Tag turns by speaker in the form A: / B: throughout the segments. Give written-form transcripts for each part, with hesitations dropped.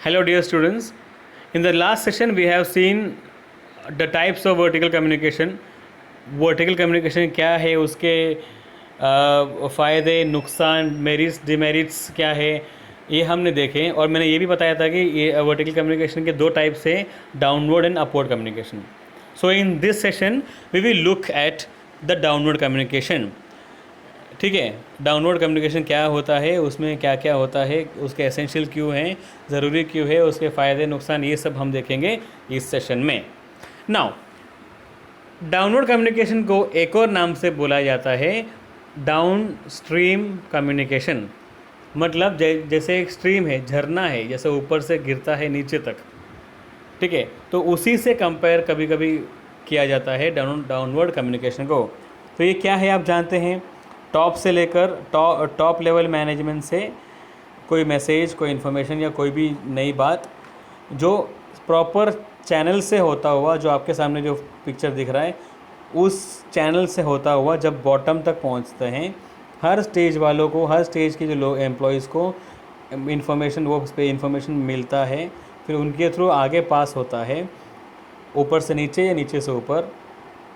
A: Hello dear students. In the last session we have seen the types of vertical communication. Vertical communication क्या है, उसके फ़ायदे, नुकसान, merits, demerits क्या है, ये हमने देखे। और मैंने ये भी बताया था कि ये वर्टिकल कम्युनिकेशन के दो टाइप्स है, downward and upward communication. So in this session we will look at the downward communication. ठीक है, डाउनवर्ड कम्युनिकेशन क्या होता है, उसमें क्या क्या होता है, उसके एसेंशियल क्यों हैं, ज़रूरी क्यों है, उसके फ़ायदे नुकसान, ये सब हम देखेंगे इस सेशन में। नाउ डाउनवर्ड कम्युनिकेशन को एक और नाम से बोला जाता है डाउन स्ट्रीम कम्युनिकेशन। मतलब जैसे एक स्ट्रीम है, झरना है, जैसे ऊपर से गिरता है नीचे तक, ठीक है, तो उसी से कंपेयर कभी कभी किया जाता है डाउनवर्ड कम्युनिकेशन को। तो ये क्या है आप जानते हैं, टॉप से लेकर टॉप लेवल मैनेजमेंट से कोई मैसेज, कोई इन्फॉर्मेशन या कोई भी नई बात जो प्रॉपर चैनल से होता हुआ, जो आपके सामने जो पिक्चर दिख रहा है उस चैनल से होता हुआ जब बॉटम तक पहुंचते हैं, हर स्टेज वालों को, हर स्टेज के जो लोग एम्प्लॉयज़ को इन्फॉर्मेशन, वो उस पर इन्फॉर्मेशन मिलता है, फिर उनके थ्रू आगे पास होता है, ऊपर से नीचे या नीचे से ऊपर,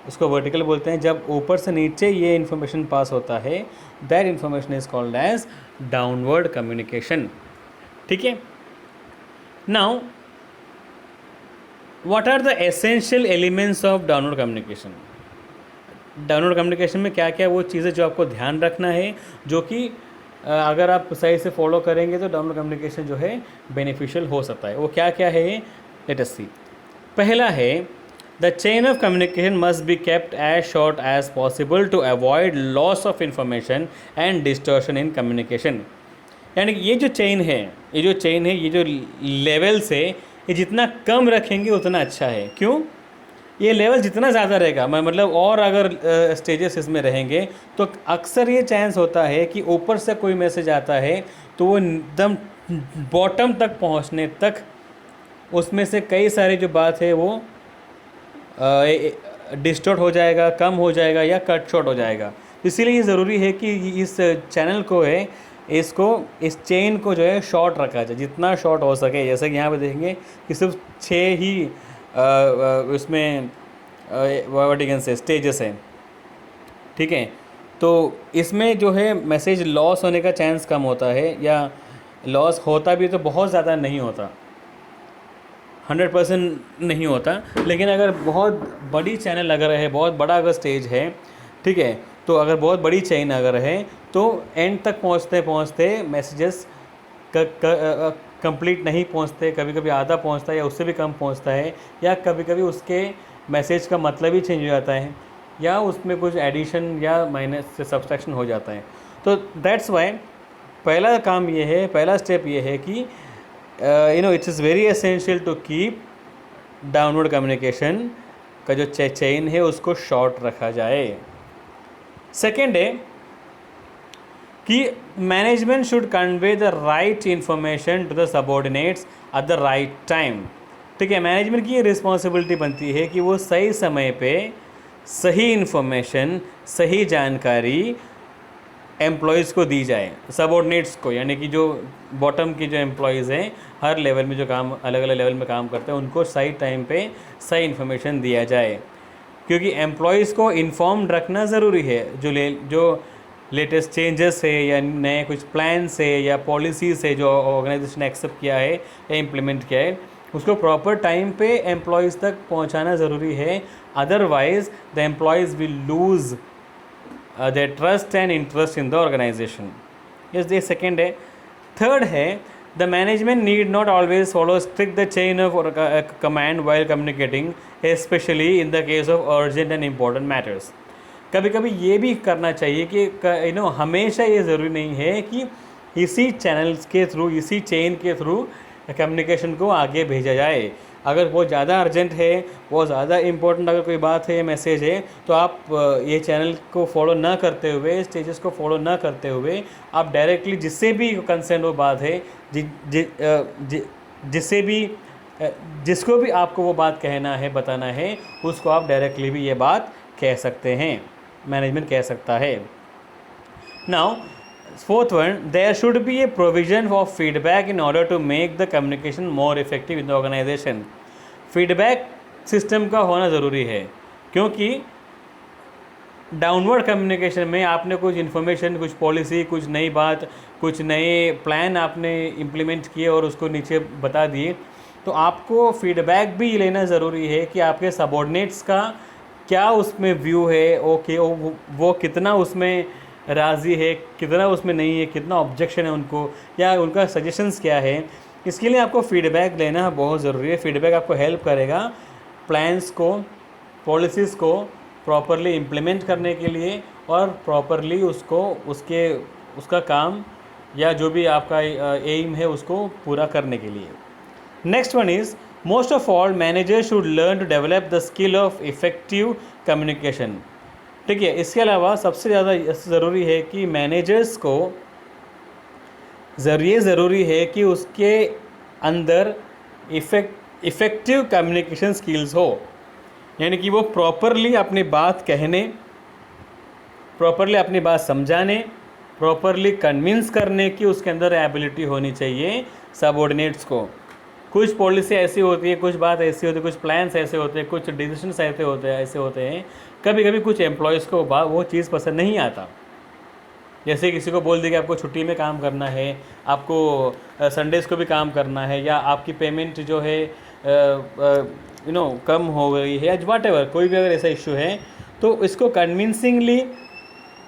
A: उसको वर्टिकल बोलते हैं। जब ऊपर से नीचे ये इन्फॉर्मेशन पास होता है, that information is called as downward communication. ठीक है, now what are the essential elements of downward communication. Downward communication में क्या क्या वो चीज़ें जो आपको ध्यान रखना है, जो कि अगर आप सही से फॉलो करेंगे तो डाउनवर्ड कम्युनिकेशन जो है बेनिफिशियल हो सकता है। वो क्या क्या है, लेट अस सी। पहला है, the chain of communication must be kept as short as possible to avoid loss of information and distortion in communication. यानी कि ये जो चेन है, ये जो लेवल्स है, ये जितना कम रखेंगे उतना अच्छा है। क्यों? ये लेवल जितना ज़्यादा रहेगा, मतलब और अगर स्टेजेस इसमें रहेंगे तो अक्सर ये चांस होता है कि ऊपर से कोई मैसेज आता है तो वो एकदम बॉटम तक पहुंचने तक उसमें से कई सारी जो बात है वो डिस्टॉर्ट हो जाएगा, कम हो जाएगा या कट शॉर्ट हो जाएगा। इसीलिए ये ज़रूरी है कि इस चैनल को है, इस चेन को जो है शॉर्ट रखा जाए, जितना शॉर्ट हो सके। जैसे कि यहाँ पे देखेंगे कि सिर्फ 6 ही उसमें वर्टिकल से स्टेजेस हैं। ठीक है, तो इसमें जो है मैसेज लॉस होने का चांस कम होता है, या लॉस होता भी तो बहुत ज़्यादा नहीं होता, 100% नहीं होता। लेकिन अगर बहुत बड़ी चैनल अगर है, बहुत बड़ा अगर स्टेज है, ठीक है, तो अगर बहुत बड़ी चेन अगर है तो एंड तक पहुंचते पहुंचते मैसेजेस कंप्लीट नहीं पहुंचते, कभी कभी आधा पहुंचता है या उससे भी कम पहुंचता है, या कभी कभी उसके मैसेज का मतलब ही चेंज हो जाता है, या उसमें कुछ एडिशन या माइनस से सब्सट्रैक्शन हो जाता है। तो दैट्स वाई पहला काम ये है, पहला स्टेप ये है कि it's is very essential to keep downward communication का जो चेन है उसको शॉर्ट रखा जाए। सेकेंड है कि management should convey the right information to the subordinates at the right time. ठीक है, मैनेजमेंट की ये रिस्पॉन्सिबिलिटी बनती है कि वो सही समय पे सही इन्फॉर्मेशन, सही जानकारी एम्प्लॉयज़ को दी जाए, सबॉर्डिनेट्स को, यानी कि जो बॉटम की जो एम्प्लॉयज़ हैं, हर लेवल में जो काम, अलग अलग लेवल में काम करते हैं, उनको सही टाइम पे सही इन्फॉर्मेशन दिया जाए। क्योंकि एम्प्लॉयज़ को इन्फॉर्म्ड रखना ज़रूरी है। जो लेटेस्ट चेंजेस है या नए कुछ प्लान्स है या पॉलिसीज़ है जो ऑर्गेनाइजेशन ने एक्सेप्ट किया है या इम्प्लीमेंट किया है, उसको प्रॉपर टाइम पे एम्प्लॉयज़ तक पहुंचाना ज़रूरी है। Otherwise the employees will lose their trust and interest in the organization. Yes, the second है. Third है, the management need not always follow strict the chain of command while communicating, especially in the case of urgent and important matters. कभी कभी ये भी करना चाहिए कि हमेशा ये ज़रूरी नहीं है कि इसी चैनल्स के थ्रू, इसी चेन के थ्रू कम्युनिकेशन को आगे भेजा जाए। अगर बहुत ज़्यादा अर्जेंट है, बहुत ज़्यादा इम्पोर्टेंट अगर कोई बात है, मैसेज है, तो आप ये चैनल को फॉलो ना करते हुए, स्टेजेस को फॉलो ना करते हुए, आप डायरेक्टली जिससे भी कंसर्न वो बात है, जिससे भी जिसको भी आपको वो बात कहना है, बताना है, उसको आप डायरेक्टली भी ये बात कह सकते हैं, मैनेजमेंट कह सकता है। Now fourth one, there should be a provision of feedback in order to make the communication more effective in the organisation. Feedback system का होना ज़रूरी है, क्योंकि डाउनवर्ड कम्युनिकेशन में आपने कुछ इन्फॉर्मेशन, कुछ पॉलिसी, कुछ नई बात, कुछ नए प्लान आपने इम्प्लीमेंट किए और उसको नीचे बता दिए, तो आपको फीडबैक भी लेना ज़रूरी है कि आपके सबॉर्डिनेट्स का क्या उसमें व्यू है, ओके वो कितना उसमें राज़ी है, कितना उसमें नहीं है, कितना ऑब्जेक्शन है उनको, या उनका सजेशंस क्या है। इसके लिए आपको फ़ीडबैक लेना बहुत ज़रूरी है। फ़ीडबैक आपको हेल्प करेगा प्लान्स को, पॉलिसीज़ को प्रॉपरली इम्प्लीमेंट करने के लिए और प्रॉपरली उसका काम या जो भी आपका एम है उसको पूरा करने के लिए। Next one is, most of all managers should learn to develop the skill of effective communication. ठीक है, इसके अलावा सबसे ज़्यादा ज़रूरी है कि मैनेजर्स को ज़रूरी है कि उसके अंदर इफ़ेक्टिव कम्युनिकेशन स्किल्स हो, यानी कि वो प्रॉपरली अपनी बात कहने, प्रॉपरली अपनी बात समझाने, प्रॉपरली कन्विंस करने की उसके अंदर एबिलिटी होनी चाहिए सबऑर्डिनेट्स को। कुछ पॉलिसी ऐसी होती है, कुछ बात ऐसी होती है, कुछ प्लान्स ऐसे होते हैं, कुछ डिसीजंस ऐसे होते हैं, कभी कभी कुछ एम्प्लॉयज़ को वो चीज़ पसंद नहीं आता। जैसे किसी को बोल दिया कि आपको छुट्टी में काम करना है, आपको संडेज़ को भी काम करना है, या आपकी पेमेंट जो है कम हो गई है, या व्हाटएवर कोई भी अगर ऐसा इशू है, तो इसको कन्विंसिंगली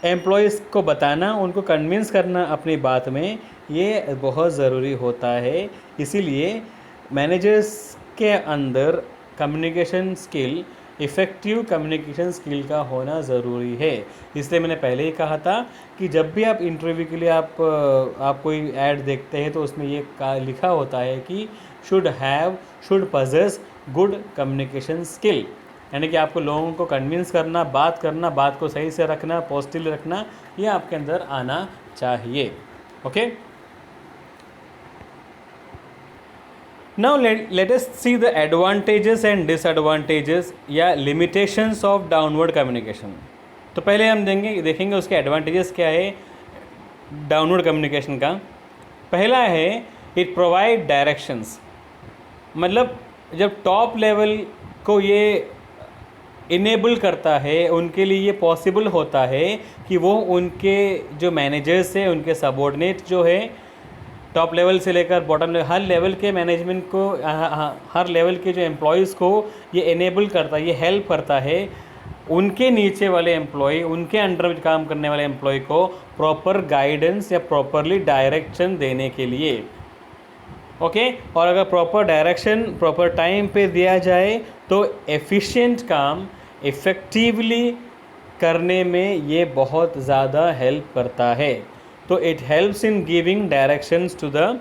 A: एम्प्लॉयज़ को बताना, उनको कन्विंस करना अपनी बात में, ये बहुत ज़रूरी होता है। इसीलिए मैनेजर्स के अंदर communication skill, effective communication skill का होना ज़रूरी है। इसलिए मैंने पहले ही कहा था कि जब भी आप इंटरव्यू के लिए आप कोई ऐड देखते हैं तो उसमें ये लिखा होता है कि should possess good communication skill, यानी कि आपको लोगों को कन्विंस करना, बात को सही से रखना, पॉजिटिव रखना, ये आपके अंदर आना चाहिए। Okay, now let us see the advantages and disadvantages या लिमिटेशंस ऑफ डाउनवर्ड कम्युनिकेशन। तो पहले हम देखेंगे उसके एडवांटेजेस क्या है डाउनवर्ड कम्युनिकेशन का। पहला है, इट प्रोवाइड डायरेक्शंस। मतलब जब टॉप लेवल को ये इनेबल करता है, उनके लिए ये पॉसिबल होता है कि वो उनके जो मैनेजर्स हैं, उनके सबऑर्डिनेट जो है, टॉप लेवल से लेकर बॉटम लेवल, हर लेवल के मैनेजमेंट को, हर लेवल के जो एम्प्लॉयज़ को ये इनेबल करता है, ये हेल्प करता है उनके नीचे वाले एम्प्लॉय, उनके अंडर में काम करने वाले एम्प्लॉय को प्रॉपर गाइडेंस या प्रॉपरली डायरेक्शन देने के लिए। ओके, और अगर प्रॉपर डायरेक्शन प्रॉपर टाइम पे दिया जाए तो एफिशिएंट काम इफ़ेक्टिवली करने में ये बहुत ज़्यादा हेल्प करता है। तो it helps in giving directions to the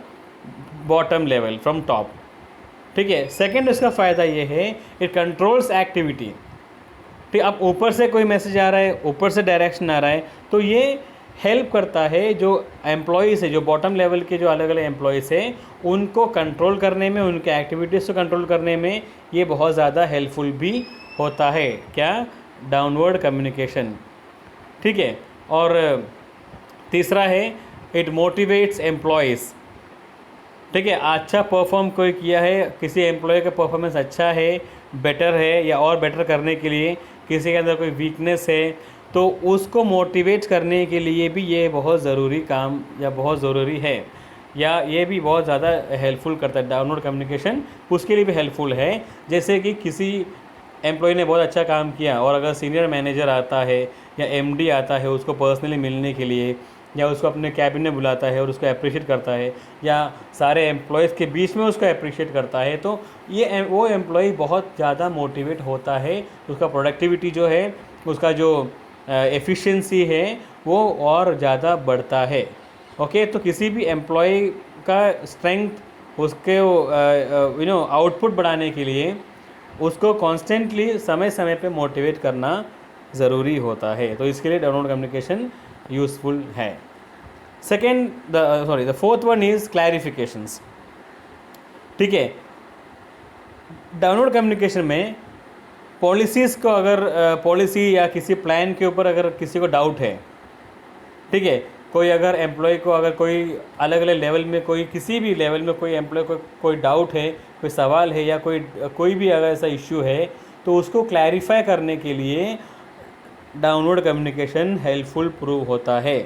A: bottom level from top. ठीक है, सेकंड इसका फ़ायदा ये है, इट कंट्रोल्स एक्टिविटी। ठीक, अब ऊपर से कोई मैसेज आ रहा है, ऊपर से डायरेक्शन आ रहा है, तो ये हेल्प करता है जो एम्प्लॉयज़ है, जो बॉटम लेवल के जो अलग अलग एम्प्लॉयज़ हैं, उनको कंट्रोल करने में, उनके एक्टिविटीज़ को कंट्रोल करने में ये बहुत ज़्यादा हेल्पफुल भी होता है। क्या? Downward communication. ठीक है, और तीसरा है, इट मोटिवेट्स एम्प्लॉयज़। ठीक है, अच्छा परफॉर्म कोई किया है, किसी एम्प्लॉय का परफॉर्मेंस अच्छा है, बेटर है, या और बेटर करने के लिए किसी के अंदर कोई वीकनेस है, तो उसको मोटिवेट करने के लिए भी ये बहुत ज़रूरी काम या बहुत ज़रूरी है, या ये भी बहुत ज़्यादा हेल्पफुल करता है। डाउनवर्ड कम्युनिकेशन उसके लिए भी हेल्पफुल है। जैसे कि किसी एम्प्लॉय ने बहुत अच्छा काम किया और अगर सीनियर मैनेजर आता है या एमडी आता है उसको पर्सनली मिलने के लिए, या उसको अपने कैबिन में बुलाता है और उसको अप्रिशिएट करता है, या सारे एम्प्लॉयज़ के बीच में उसको अप्रिशिएट करता है, तो ये वो एम्प्लॉय बहुत ज़्यादा मोटिवेट होता है, उसका प्रोडक्टिविटी जो है, उसका जो एफिशिएंसी है वो और ज़्यादा बढ़ता है। ओके, तो किसी भी एम्प्लॉय का स्ट्रेंथ, उसके आउटपुट बढ़ाने के लिए उसको कॉन्स्टेंटली समय समय पे मोटिवेट करना ज़रूरी होता है। तो इसके लिए डाउनवर्ड कम्युनिकेशन यूज़फुल है। The fourth one is clarifications. ठीक है, डाउनवर्ड कम्युनिकेशन में पॉलिसीज़ को, अगर पॉलिसी या किसी प्लान के ऊपर अगर किसी को डाउट है, ठीक है, कोई अगर एम्प्लॉय को अगर कोई अलग अलग लेवल में कोई किसी भी लेवल में कोई एम्प्लॉय को कोई डाउट है, कोई सवाल है या कोई भी अगर ऐसा इश्यू है तो उसको क्लैरिफाई करने के लिए डाउनवर्ड कम्युनिकेशन हेल्पफुल प्रूव होता है।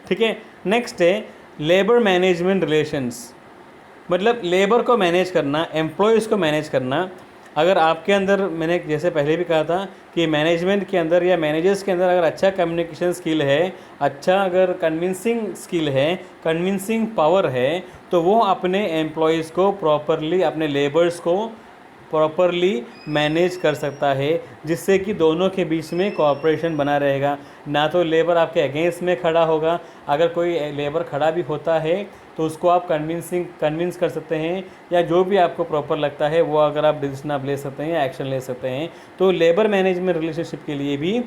A: ठीक है, नेक्स्ट है लेबर मैनेजमेंट रिलेशंस, मतलब लेबर को मैनेज करना, एम्प्लॉयज़ को मैनेज करना। अगर आपके अंदर, मैंने जैसे पहले भी कहा था कि मैनेजमेंट के अंदर या मैनेजर्स के अंदर अगर अच्छा कम्युनिकेशन स्किल है, अच्छा अगर कन्विंसिंग स्किल है, कन्विंसिंग पावर है, तो वो अपने एम्प्लॉयज़ को प्रॉपरली, अपने लेबर्स को प्रॉपरली मैनेज कर सकता है, जिससे कि दोनों के बीच में कोऑपरेशन बना रहेगा। ना तो लेबर आपके अगेंस्ट में खड़ा होगा, अगर कोई लेबर खड़ा भी होता है तो उसको आप कन्विंस कर सकते हैं, या जो भी आपको प्रॉपर लगता है वो अगर आप डिसीजन आप ले सकते हैं या एक्शन ले सकते हैं। तो लेबर मैनेजमेंट रिलेशनशिप के लिए भी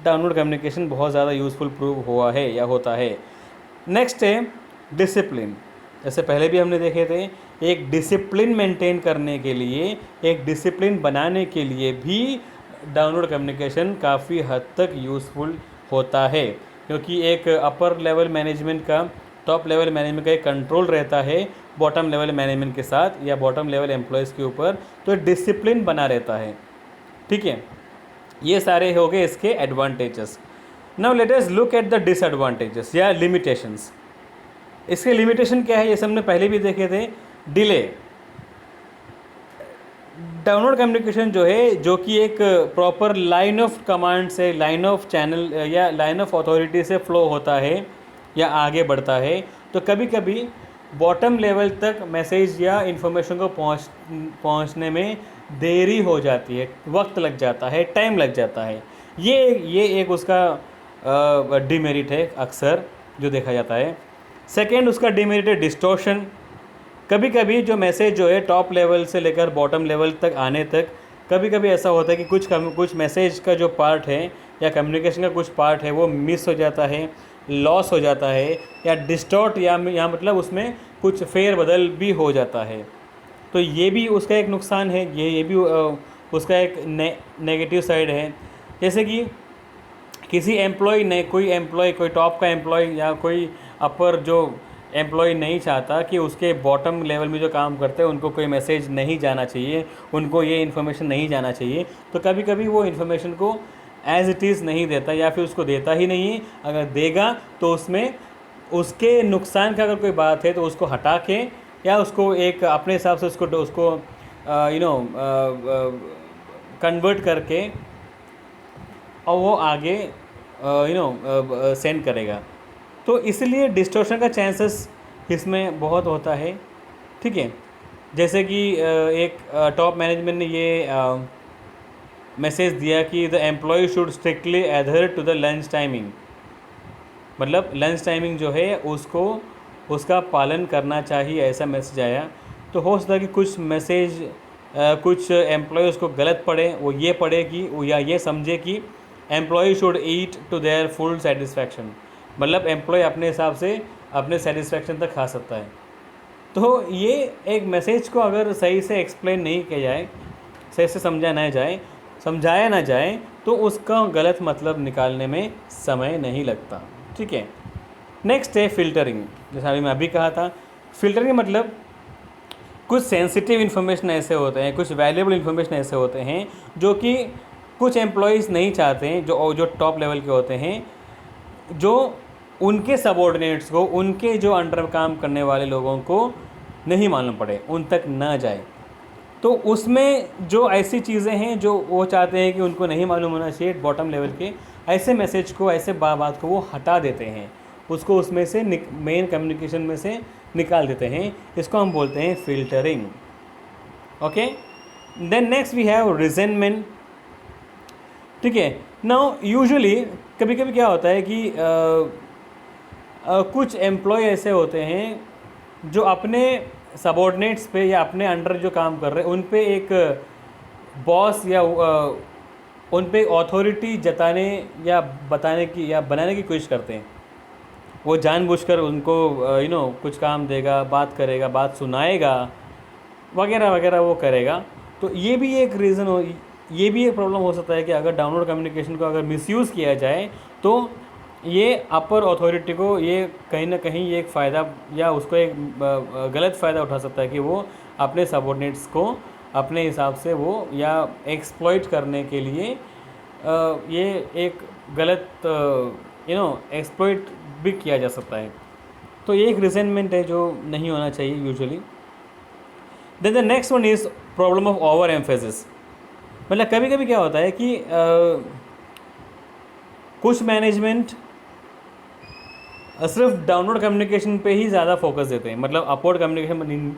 A: डाउनवर्ड कम्युनिकेशन बहुत ज़्यादा यूज़फुल प्रूव हुआ है या होता है। नेक्स्ट है डिसिप्लिन। जैसे पहले भी हमने देखे थे, एक डिसिप्लिन मेंटेन करने के लिए, एक डिसिप्लिन बनाने के लिए भी डाउनवर्ड कम्युनिकेशन काफ़ी हद तक यूज़फुल होता है, क्योंकि एक अपर लेवल मैनेजमेंट का, टॉप लेवल मैनेजमेंट का एक कंट्रोल रहता है बॉटम लेवल मैनेजमेंट के साथ या बॉटम लेवल एम्प्लॉयज़ के ऊपर, तो डिसिप्लिन बना रहता है। ठीक है, ये सारे हो गए इसके advantages. Now let us look at the disadvantages या लिमिटेशंस। इसके लिमिटेशन क्या है, ये हमने पहले भी देखे थे। डिले, डाउनवर्ड कम्युनिकेशन जो है, जो कि एक प्रॉपर लाइन ऑफ कमांड से, लाइन ऑफ चैनल या लाइन ऑफ अथॉरिटी से फ्लो होता है या आगे बढ़ता है, तो कभी कभी बॉटम लेवल तक मैसेज या इन्फॉर्मेशन को पहुंचने में देरी हो जाती है, वक्त लग जाता है, टाइम लग जाता है। ये एक उसका डिमेरिट है अक्सर जो देखा जाता है। सेकेंड, उसका डिमेरिट है डिस्टॉर्शन। कभी कभी जो मैसेज जो है टॉप लेवल से लेकर बॉटम लेवल तक आने तक, कभी कभी ऐसा होता है कि कुछ मैसेज का जो पार्ट है या कम्युनिकेशन का कुछ पार्ट है वो मिस हो जाता है, लॉस हो जाता है, या डिस्टॉर्ट या मतलब उसमें कुछ फेर बदल भी हो जाता है। तो ये भी उसका एक नुकसान है, ये भी उसका एक नेगेटिव साइड है। जैसे कि किसी एम्प्लॉय ने, कोई टॉप का एम्प्लॉय या कोई अपर जो एम्प्लॉय नहीं चाहता कि उसके बॉटम लेवल में जो काम करते हैं उनको कोई मैसेज नहीं जाना चाहिए, उनको ये इन्फॉर्मेशन नहीं जाना चाहिए, तो कभी कभी वो इन्फॉर्मेशन को एज़ इट इज़ नहीं देता या फिर उसको देता ही नहीं। अगर देगा तो उसमें उसके नुकसान का अगर कोई बात है तो उसको हटा के या उसको एक अपने हिसाब से उसको कन्वर्ट करके और वो आगे सेंड करेगा। तो इसलिए डिस्टॉर्शन का चांसेस इसमें बहुत होता है। ठीक है, जैसे कि एक टॉप मैनेजमेंट ने ये मैसेज दिया कि the employ should strictly adhere to the lunch timing, मतलब लंच टाइमिंग जो है उसका पालन करना चाहिए, ऐसा मैसेज आया। तो हो सकता है कि कुछ मैसेज कुछ एम्प्लॉय उसको गलत पढ़े, वो ये पढ़े कि या ये समझे कि employ should eat to their full satisfaction, मतलब एम्प्लॉय अपने हिसाब से अपने सेटिस्फैक्शन तक खा सकता है। तो ये एक मैसेज को अगर सही से एक्सप्लेन नहीं किया जाए, सही से समझाया ना जाए तो उसका गलत मतलब निकालने में समय नहीं लगता। ठीक है, नेक्स्ट है फ़िल्टरिंग। जैसा अभी मैं अभी कहा था, फ़िल्टरिंग मतलब कुछ सेंसिटिव इन्फॉर्मेशन ऐसे होते हैं, कुछ वैल्यूएबल इन्फॉर्मेशन ऐसे होते हैं जो कि कुछ एम्प्लॉयज़ नहीं चाहते हैं, जो टॉप लेवल के होते हैं, जो उनके सबऑर्डिनेट्स को, उनके जो अंडर काम करने वाले लोगों को नहीं मालूम पड़े, उन तक ना जाए। तो उसमें जो ऐसी चीज़ें हैं जो वो चाहते हैं कि उनको नहीं मालूम होना चाहिए बॉटम लेवल के, ऐसे मैसेज को, ऐसे बात को वो हटा देते हैं, उसको उसमें से मेन कम्युनिकेशन में से निकाल देते हैं। इसको हम बोलते हैं filtering. Okay, then next we have resentment. ठीक है, नाउ यूजुअली कभी कभी क्या होता है कि कुछ एम्प्लॉय ऐसे होते हैं जो अपने सबऑर्डिनेट्स पे या अपने अंडर जो काम कर रहे हैं उन पे एक बॉस या उन पे अथॉरिटी जताने या बताने की या बनाने की कोशिश करते हैं। वो जानबूझकर उनको कुछ काम देगा, बात करेगा, बात सुनाएगा, वगैरह वगैरह वो करेगा। तो ये भी एक रीज़न ये भी एक प्रॉब्लम हो सकता है कि अगर डाउनवर्ड कम्युनिकेशन को अगर मिसयूज़ किया जाए तो ये अपर अथॉरिटी को ये कहीं ना कहीं ये एक फ़ायदा या उसको एक गलत फ़ायदा उठा सकता है कि वो अपने सबॉर्डिनेट्स को अपने हिसाब से वो या एक्सप्लॉइट करने के लिए ये एक गलत एक्सप्लॉइट भी किया जा सकता है। तो ये एक रिजेंटमेंट है जो नहीं होना चाहिए usually. Then the next one is problem of over emphasis. मतलब कभी कभी क्या होता है कि कुछ मैनेजमेंट सिर्फ डाउनवर्ड कम्युनिकेशन पे ही ज़्यादा फोकस देते हैं, मतलब अपवर्ड कम्युनिकेशन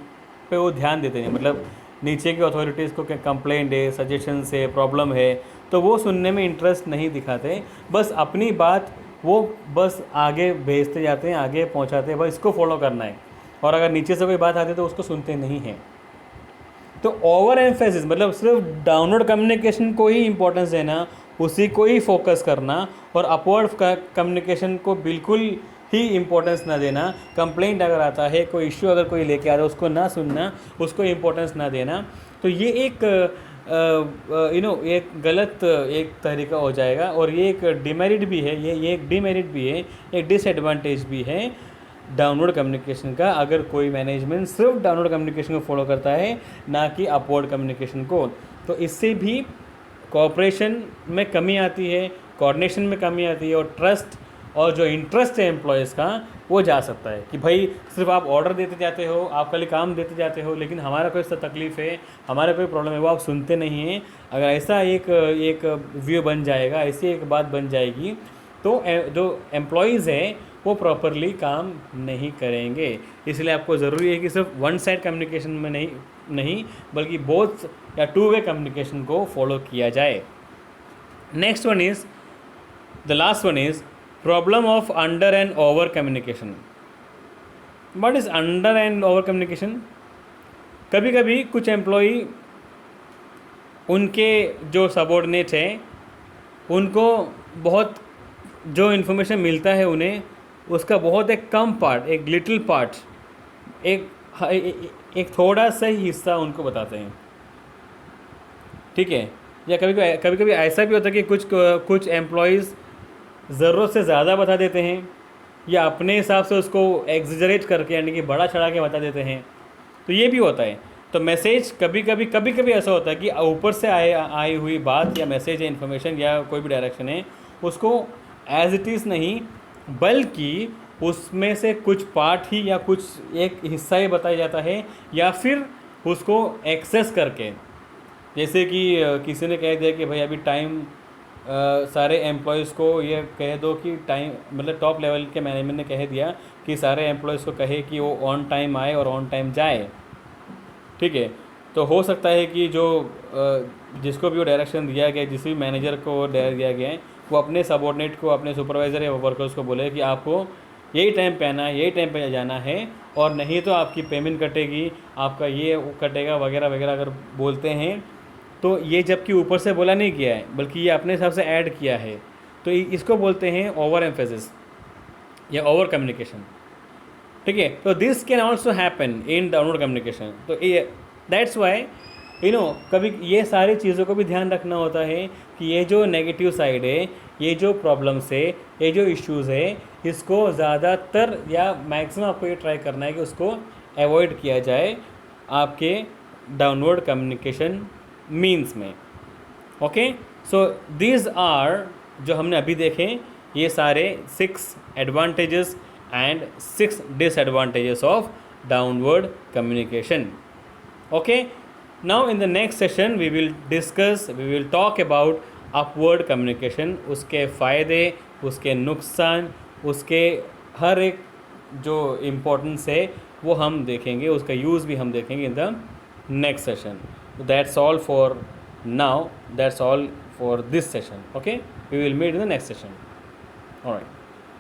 A: पे वो ध्यान देते हैं। मतलब नीचे की अथॉरिटीज़ को क्या कंप्लेंट है, सजेशंस है, प्रॉब्लम है, तो वो सुनने में इंटरेस्ट नहीं दिखाते, बस अपनी बात वो बस आगे भेजते जाते हैं, आगे पहुंचाते हैं, बस इसको फॉलो करना है। और अगर नीचे से कोई बात आती है तो उसको सुनते नहीं हैं। तो ओवर एम्फेसिस मतलब सिर्फ डाउनवर्ड कम्युनिकेशन को ही इंपॉर्टेंस देना, उसी को ही फोकस करना, और अपवर्ड कम्युनिकेशन को बिल्कुल ही इंपॉर्टेंस ना देना। कंप्लेंट अगर आता है, कोई इश्यू अगर कोई लेके आ रहा है, उसको ना सुनना, उसको इंपॉर्टेंस ना देना, तो ये एक एक गलत एक तरीका हो जाएगा। और ये एक डिमेरिट भी है, ये एक डिमेरिट भी है, एक डिसएडवांटेज भी है डाउनवर्ड कम्युनिकेशन का। अगर कोई मैनेजमेंट सिर्फ डाउनवर्ड कम्युनिकेशन को फॉलो करता है, ना कि अपवर्ड कम्युनिकेशन को, तो इससे भी कोऑपरेशन में कमी आती है, कोऑर्डिनेशन में कमी आती है, और ट्रस्ट और जो इंटरेस्ट है एम्प्लॉयज़ का वो जा सकता है कि भाई सिर्फ आप ऑर्डर देते जाते हो, आप खाली काम देते जाते हो, लेकिन हमारा कोई तकलीफ़ है, हमारा कोई प्रॉब्लम है, वो आप सुनते नहीं हैं। अगर ऐसा एक व्यू बन जाएगा, ऐसी एक बात बन जाएगी, तो जो एम्प्लॉयज़ हैं वो प्रॉपरली काम नहीं करेंगे। इसलिए आपको ज़रूरी है कि सिर्फ वन साइड कम्युनिकेशन में नहीं बल्कि बोथ या टू वे कम्युनिकेशन को फॉलो किया जाए। Next one is the last one is problem of under and over communication. What is under and over communication? कभी कभी कुछ एम्प्लॉई उनके जो सबॉर्डिनेट हैं उनको बहुत जो इन्फॉर्मेशन मिलता है उन्हें, उसका बहुत एक कम पार्ट, एक लिटिल पार्ट, एक थोड़ा सा ही हिस्सा उनको बताते हैं, ठीक है। या कभी कभी ऐसा भी होता है कि कुछ एम्प्लॉयज़ ज़रूरत से ज़्यादा बता देते हैं, या अपने हिसाब से उसको एग्जरेट करके यानी कि बड़ा चढ़ा के बता देते हैं, तो ये भी होता है। तो मैसेज कभी कभी ऐसा होता है कि ऊपर से आई हुई बात या मैसेज या इन्फॉर्मेशन या कोई भी डायरेक्शन है, उसको एज इट इज़ नहीं बल्कि उसमें से कुछ पार्ट ही या कुछ एक हिस्सा ही बताया जाता है, या फिर उसको एक्सेस करके, जैसे कि किसी ने कह दिया कि भाई अभी टाइम, सारे एम्प्लॉयज़ को ये कह दो कि टाइम, मतलब टॉप लेवल के मैनेजमेंट ने कह दिया कि सारे एम्प्लॉयज़ को कहे कि वो ऑन टाइम आए और ऑन टाइम जाए, ठीक है। तो हो सकता है कि जो जिसको भी वो डायरेक्शन दिया गया, जिस भी मैनेजर को डायरेक्ट दिया गया है, वो अपने सबॉर्डिनेट को, अपने सुपरवाइज़र या वर्कर्स को बोले कि आपको यही टाइम पे आना है, यही टाइम पे जाना है, और नहीं तो आपकी पेमेंट कटेगी, आपका ये कटेगा वगैरह वगैरह अगर बोलते हैं। तो ये जबकि ऊपर से बोला नहीं गया है बल्कि ये अपने हिसाब से ऐड किया है, तो इसको बोलते हैं ओवर एम्फेसिस या ओवर कम्युनिकेशन, ठीक है। तो this can also happen in downward communication. तो दैट्स वाई कभी ये सारी चीज़ों को भी ध्यान रखना होता है कि ये जो नेगेटिव साइड है, ये जो प्रॉब्लम्स है, ये जो इश्यूज़ है, इसको ज़्यादातर या मैक्सिमम आपको ये ट्राई करना है कि उसको अवॉइड किया जाए आपके डाउनवर्ड कम्युनिकेशन मीन्स में। ओके, सो दीज आर जो हमने अभी देखे, ये सारे 6 advantages and 6 disadvantages of downward communication. Okay, now in the next session we will talk about upward communication, उसके फ़ायदे, उसके नुकसान, उसके हर एक जो इम्पोर्टेंस है वो हम देखेंगे, उसका यूज़ भी हम देखेंगे in the next session. That's all for now, that's all for this session. Okay, we will meet in the next session. All right.